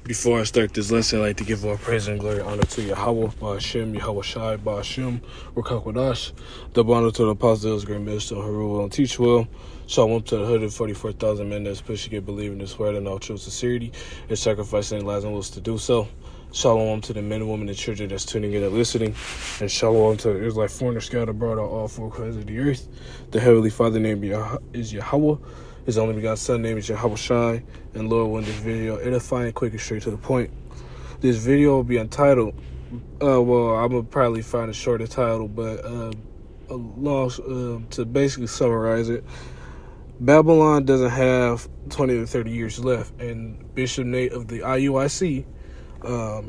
Before I start this lesson, I'd like to give all praise and glory and honor to Yahweh, Ba'ashem, Yahweh Shai, Ba'ashem, Rakakwadash, double honor to the apostles, great minister, Haru, and teach well. Shalom to the 144,000 men that's pushing and believing this word in all true sincerity and sacrificing their lives and wills to do so. Shalom to the men, women, and children that's tuning in and listening. And shalom to the Israelite foreigners scattered abroad on all four corners of the earth. The Heavenly Father name is Yahweh. His only begotten Son name is Yahweh Shai. And Lord, when this video edifying, quick and straight to the point. This video will be entitled, I'm going to probably find a shorter title, but to basically summarize it, Babylon doesn't have 20 to 30 years left. And Bishop Nate of the IUIC,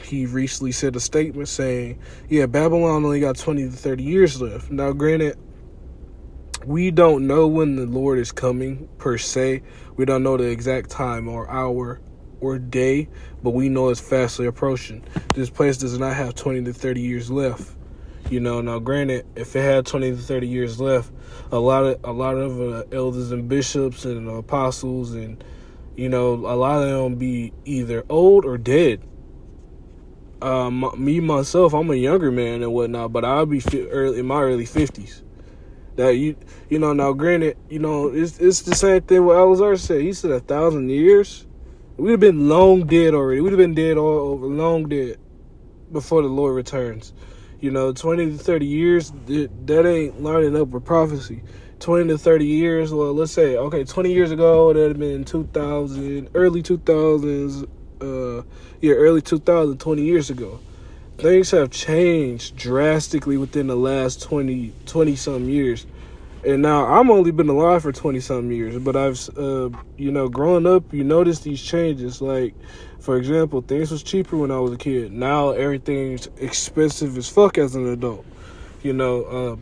he recently said a statement saying, yeah, Babylon only got 20 to 30 years left. Now, granted, we don't know when the Lord is coming, per se. We don't know the exact time or hour or day, but we know it's fastly approaching. This place does not have 20 to 30 years left. Now granted, if it had 20 to 30 years left, a lot of elders and bishops and apostles and, a lot of them be either old or dead. Myself, I'm a younger man and whatnot, but I'll be in my early 50s. That now granted, it's the same thing what Elazar said. He said 1,000 years. We'd have been long dead already. We'd have been dead all over, long dead before the Lord returns. 20 to 30 years, that ain't lining up with prophecy. 20 to 30 years, well, let's say, 20 years ago, that would have been 2000, early 2000s, early 2000, 20 years ago. Things have changed drastically within the last 20-something years. And now, I'm only been alive for 20-something years, but I've, growing up, you notice these changes. Like, for example, things was cheaper when I was a kid. Now, everything's expensive as fuck as an adult.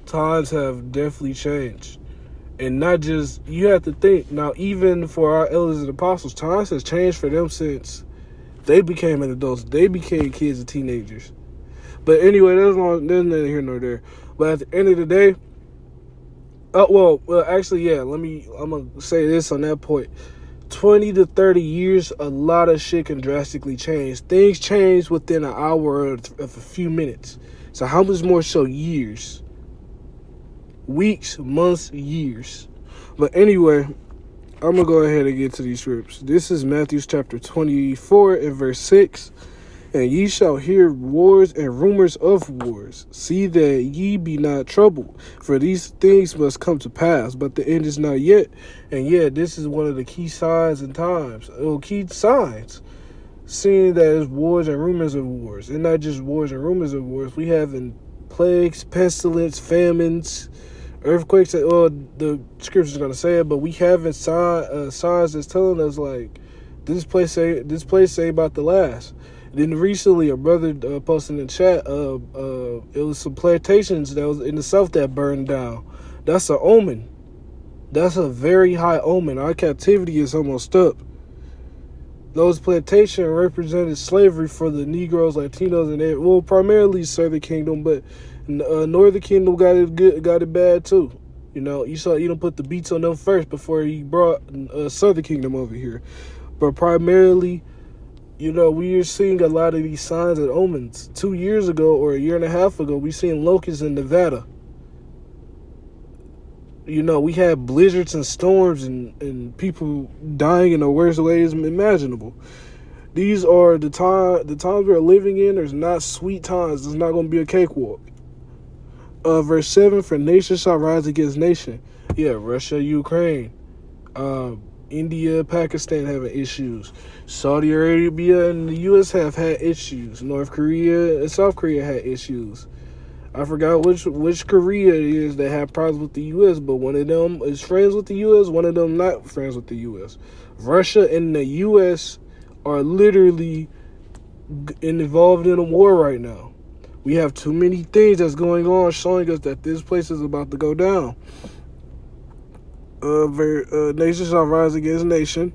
Times have definitely changed. And not just, you have to think, now, even for our elders and apostles, times has changed for them since they became adults. They became kids and teenagers. But anyway, there's neither here nor there. But at the end of the day, I'm going to say this on that point. 20 to 30 years, a lot of shit can drastically change. Things change within an hour of a few minutes. So how much more so years? Weeks, months, years. But anyway, I'm going to go ahead and get to these scripts. This is Matthew chapter 24 and verse 6. And ye shall hear wars and rumors of wars. See that ye be not troubled, for these things must come to pass, but the end is not yet. And yeah, this is one of the key signs and times. Key signs. Seeing that there's wars and rumors of wars. And not just wars and rumors of wars. We have plagues, pestilence, famines, earthquakes. The scripture's going to say it, but we have signs that's telling us, like, this place ain't about to last. Then recently, a brother posted in the chat, it was some plantations that was in the south that burned down. That's an omen. That's a very high omen. Our captivity is almost up. Those plantations represented slavery for the Negroes, Latinos, and primarily Southern Kingdom, but Northern Kingdom got it bad too. You saw Edom put the beats on them first before he brought Southern Kingdom over here. But primarily, we are seeing a lot of these signs and omens. 2 years ago or a year and a half ago, we seen locusts in Nevada. We had blizzards and storms and people dying in the worst ways imaginable. These are the times we're living in. There's not sweet times. There's not going to be a cakewalk. Verse 7, for nation shall rise against nation. Yeah, Russia, Ukraine. India, Pakistan having issues. Saudi Arabia and the U.S. have had issues. North Korea and South Korea had issues. I forgot which Korea it is that had problems with the U.S., but one of them is friends with the U.S., one of them not friends with the U.S. Russia and the U.S. are literally involved in a war right now. We have too many things that's going on showing us that this place is about to go down. Nation shall rise against nation,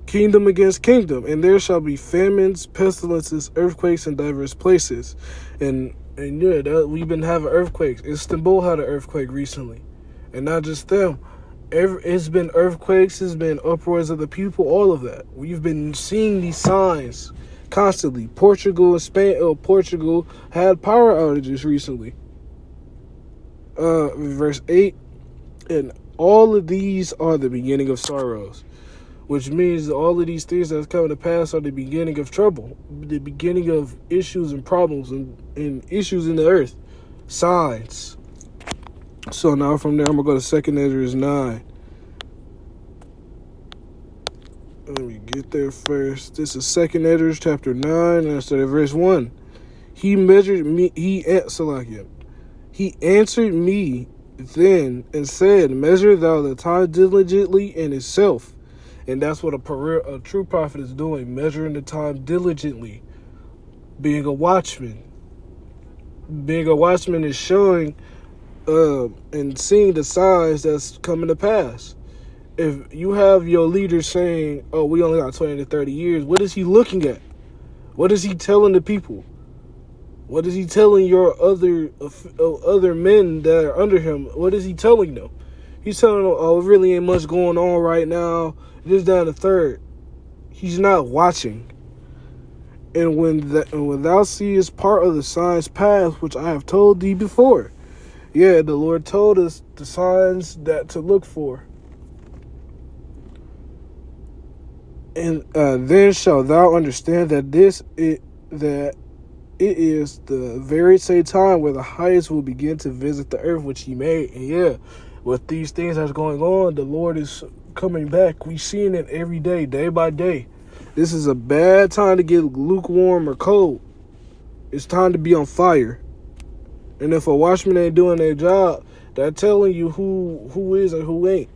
kingdom against kingdom, and there shall be famines, pestilences, earthquakes in diverse places. And we've been having earthquakes. Istanbul had an earthquake recently, and not just them. It's been earthquakes, it's been uproars of the people, all of that. We've been seeing these signs constantly. Portugal and Spain. Portugal had power outages recently. Verse 8, and all of these are the beginning of sorrows, which means all of these things that's coming to pass are the beginning of trouble, the beginning of issues and problems and issues in the earth, signs. So now from there, I'm going to go to 2nd Ezra 9. Let me get there first. This is 2nd Ezra chapter 9, and I started at verse 1. He answered me then and said, measure thou the time diligently in itself. And that's what a true prophet is doing, measuring the time diligently, being a watchman. Being a watchman is showing and seeing the signs that's coming to pass. If you have your leader saying, oh, we only got 20 to 30 years, what is he looking at? What is he telling the people? What is he telling your other men that are under him? What is he telling them? He's telling them, oh, it really ain't much going on right now. Just down to third. He's not watching. And when thou seest part of the signs pass, which I have told thee before. Yeah, the Lord told us the signs that to look for. And then shalt thou understand that it is the very same time where the highest will begin to visit the earth which he made. And yeah, with these things that's going on, the Lord is coming back. We seeing it every day, day by day. This is a bad time to get lukewarm or cold. It's time to be on fire. And if a watchman ain't doing their job, they're telling you who is and who ain't.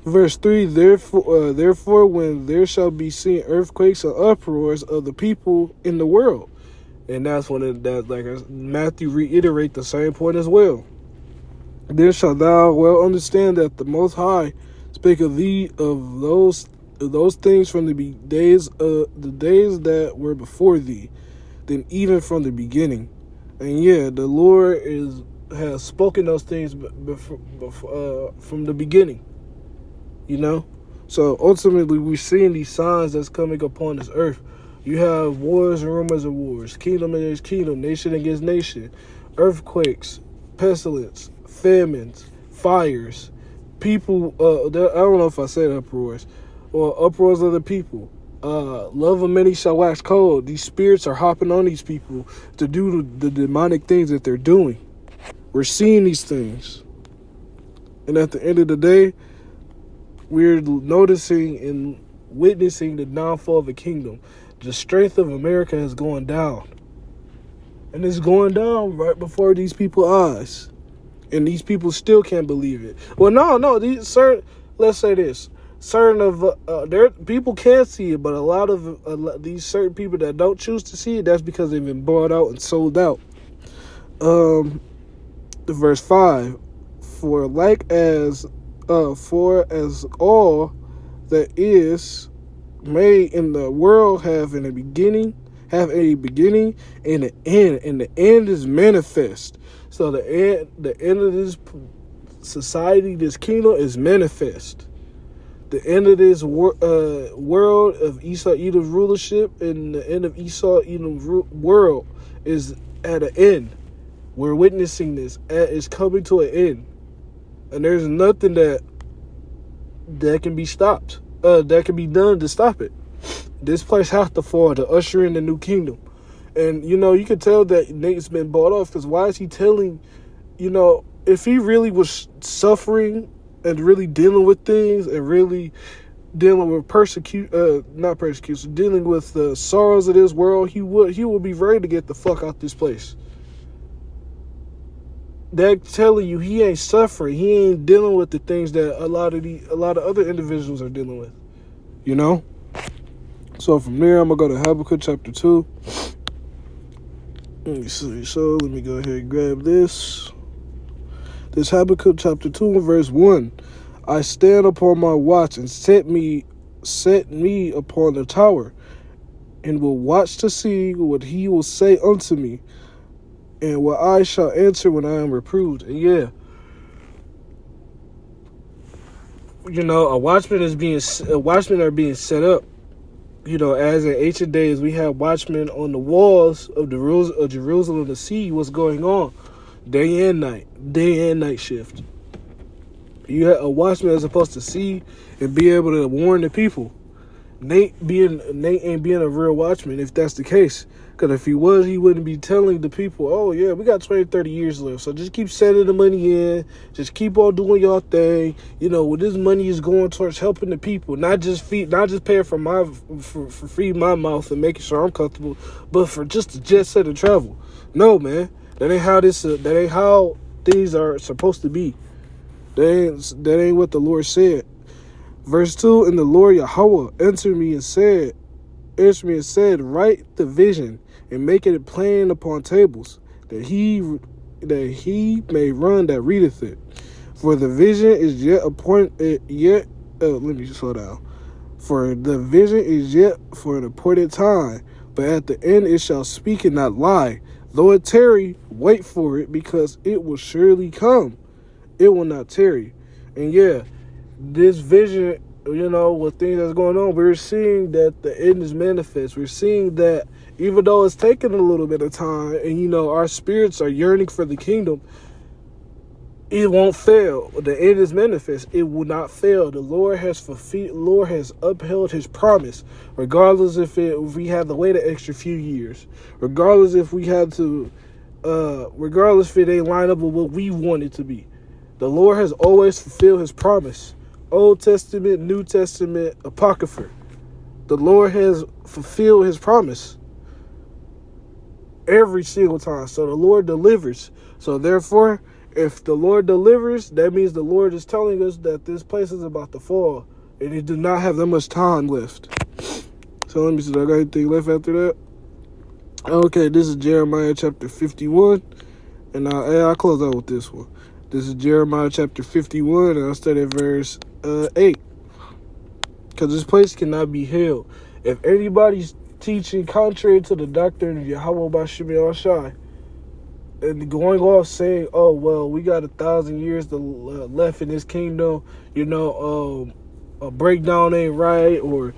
Verse 3, therefore when there shall be seen earthquakes and uproars of the people in the world. And that's when Matthew reiterate the same point as well. Then shalt thou well understand that the Most High spake of thee of those things from the days that were before thee, than even from the beginning. And yeah, the Lord has spoken those things from the beginning. You know, so ultimately we're seeing these signs that's coming upon this earth. You have wars and rumors of wars, kingdom against kingdom, nation against nation, earthquakes, pestilence, famines, fires, people. I don't know if I said uproars or uproars of the people. Love of many shall wax cold. These spirits are hopping on these people to do the demonic things that they're doing. We're seeing these things, and at the end of the day, we're noticing and witnessing the downfall of the kingdom. The strength of America has gone down. And it's going down right before these people's eyes. And these people still can't believe it. Well, no. Let's say this. People can see it, but a lot of these certain people that don't choose to see it, that's because they've been bought out and sold out. Verse 5. For as all that is made in the world have a beginning and an end, and the end is manifest. So the end of this society, this kingdom is manifest. The end of this world of Esau Edom's rulership and the end of Esau Edom's world is at an end. We're witnessing this. It's coming to an end. And there's nothing that can be stopped, that can be done to stop it. This place has to fall to usher in the new kingdom. And, you can tell that Nate's been bought off, because why is he telling, if he really was suffering and really dealing with things and really dealing with dealing with the sorrows of this world, he would be ready to get the fuck out this place. They're telling you he ain't suffering. He ain't dealing with the things that a lot of other individuals are dealing with. So from there, I'm going to go to Habakkuk chapter 2. Let me see. So let me go ahead and grab this. This Habakkuk chapter 2 and verse 1. I stand upon my watch and set me upon the tower, and will watch to see what he will say unto me, and what I shall answer when I am reproved. And yeah, watchmen are being set up as in ancient days, we had watchmen on the walls of Jerusalem to see what's going on day and night shift. You had a watchman that's supposed to see and be able to warn the people. Nate ain't being a real watchman if that's the case. Because if he was, he wouldn't be telling the people, oh yeah, we got 20, 30 years left. So just keep sending the money in. Just keep on doing your thing. When this money is going towards helping the people, not just paying for feeding my mouth and making sure I'm comfortable, but for just the jet set and travel. No, man, that ain't how things are supposed to be. That ain't what the Lord said. Verse 2, and the Lord Yahweh answered me and said, write the vision and make it plain upon tables, that he may run that readeth it. For the vision is yet let me slow down. For the vision is yet for an appointed time, but at the end it shall speak and not lie. Though it tarry, wait for it, because it will surely come. It will not tarry. And this vision, with things that's going on, we're seeing that the end is manifest. We're seeing that even though it's taken a little bit of time and, our spirits are yearning for the kingdom, it won't fail. The end is manifest. It will not fail. The Lord has upheld his promise, regardless if we had to wait an extra few years, regardless if we had to, regardless if it ain't line up with what we want it to be. The Lord has always fulfilled his promise. Old Testament, New Testament, Apocrypha. The Lord has fulfilled his promise every single time. So the Lord delivers. So therefore, if the Lord delivers, that means the Lord is telling us that this place is about to fall. And he did not have that much time left. So let me see. I got anything left after that? Okay, this is Jeremiah chapter 51. And I'll close out with this one. This is Jeremiah chapter 51, and I'll start at verse 8. Because this place cannot be held. If anybody's teaching contrary to the doctrine of Yahweh Bashim Yahushai, and going off saying, oh, well, we got 1,000 years left in this kingdom, a breakdown ain't right, or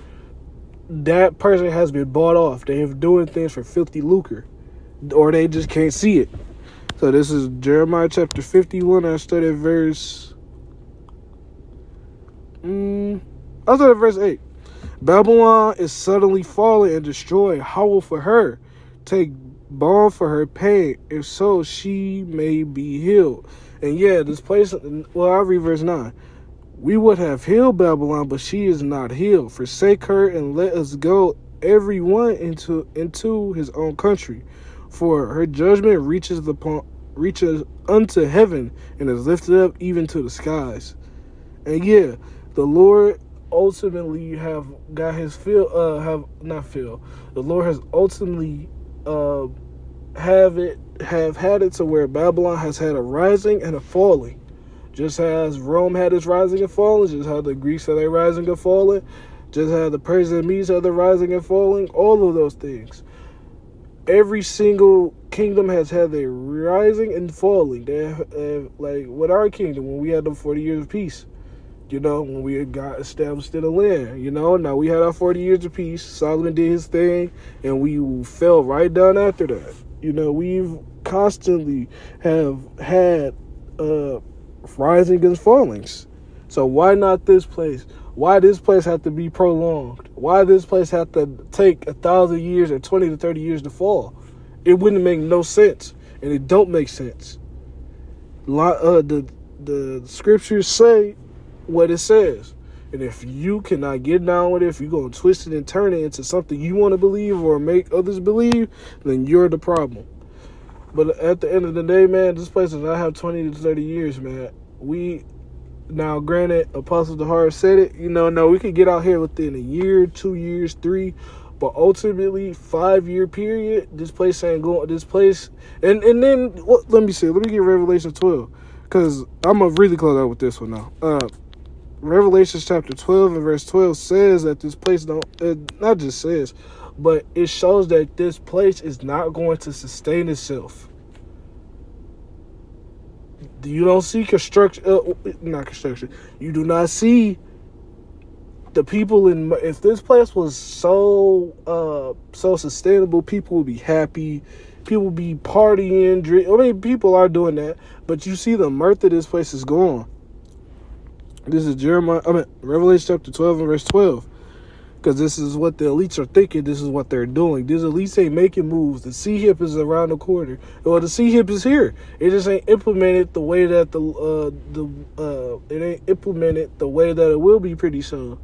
that person has been bought off. They have doing things for filthy lucre, or they just can't see it. So this is Jeremiah chapter 51. I started at verse 8. Babylon is suddenly fallen and destroyed. Howl for her. Take balm for her pain, if so she may be healed. And this place, I'll read verse 9. We would have healed Babylon, but she is not healed. Forsake her and let us go, every one into his own country. For her judgment reaches unto heaven and is lifted up even to the skies. And the Lord ultimately have got his the Lord has ultimately have had it to where Babylon has had a rising and a falling. Just as Rome had its rising and falling, just how the Greeks had their rising and falling, just how the Persians and Medes had their rising and falling, all of those things. Every single kingdom has had their rising and falling. They have, like with our kingdom, when we had them 40 years of peace, when we got established in the land, now we had our 40 years of peace. Solomon did his thing, and we fell right down after that. We've constantly have had rising and fallings. So why not this place? Why this place have to be prolonged? Why this place have to take 1,000 years or 20 to 30 years to fall? It wouldn't make no sense, and it don't make sense. The scriptures say what it says, and if you cannot get down with it, if you're going to twist it and turn it into something you want to believe or make others believe, then you're the problem. But at the end of the day, man, this place does not have 20 to 30 years, man. Now, granted, Apostle Dahar said it, no, we could get out here within a year, 2 years, 3, but ultimately, 5-year period, this place ain't going, this place, and then, let me get Revelation 12, because I'm going to really close out with this one now. Revelation chapter 12 and verse 12 says that this place not just says, but it shows that this place is not going to sustain itself. You don't see construction. You do not see the people if this place was so sustainable, people would be happy. People would be partying, drink. I mean, people are doing that, but you see the mirth of this place is gone. This is Revelation chapter 12 and verse 12. Because this is what the elites are thinking. This is what they're doing. These elites ain't making moves. The C-HIP is around the corner. Well, the C-HIP is here. It just ain't implemented the way that it ain't implemented the way that it will be pretty soon.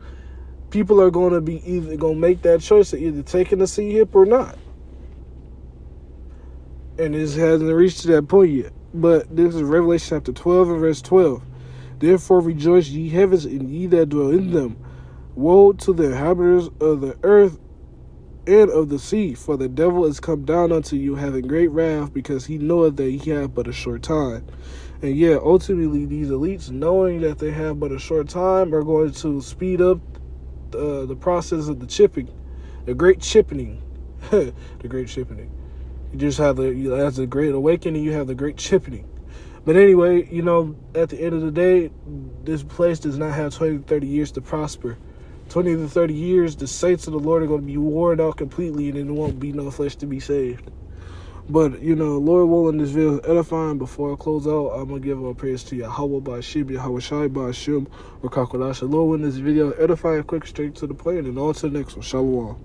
People are going to be either going to make that choice of either taking the C-HIP or not. And this hasn't reached to that point yet. But this is Revelation chapter 12 and verse 12. Therefore rejoice, ye heavens, and ye that dwell in them. Woe to the inhabitants of the earth and of the sea, for the devil is come down unto you, having great wrath, because he knoweth that he hath but a short time. And yet, ultimately, these elites, knowing that they have but a short time, are going to speed up the process of the chipping, the great chippening, the great chippening. You just have as the great awakening, you have the great chippening. But anyway, at the end of the day, this place does not have 20 to 30 years to prosper. 20 to 30 years, the saints of the Lord are going to be worn out completely, and there won't be no flesh to be saved. But, Lord willing, this video is edifying. Before I close out, I'm going to give all praise to Yahweh Ba'ashim, Yahweh Shai Ba'ashim, or Kakodash. Lord willing, this video is edifying, quick, straight to the point, and on to the next one. Shalom.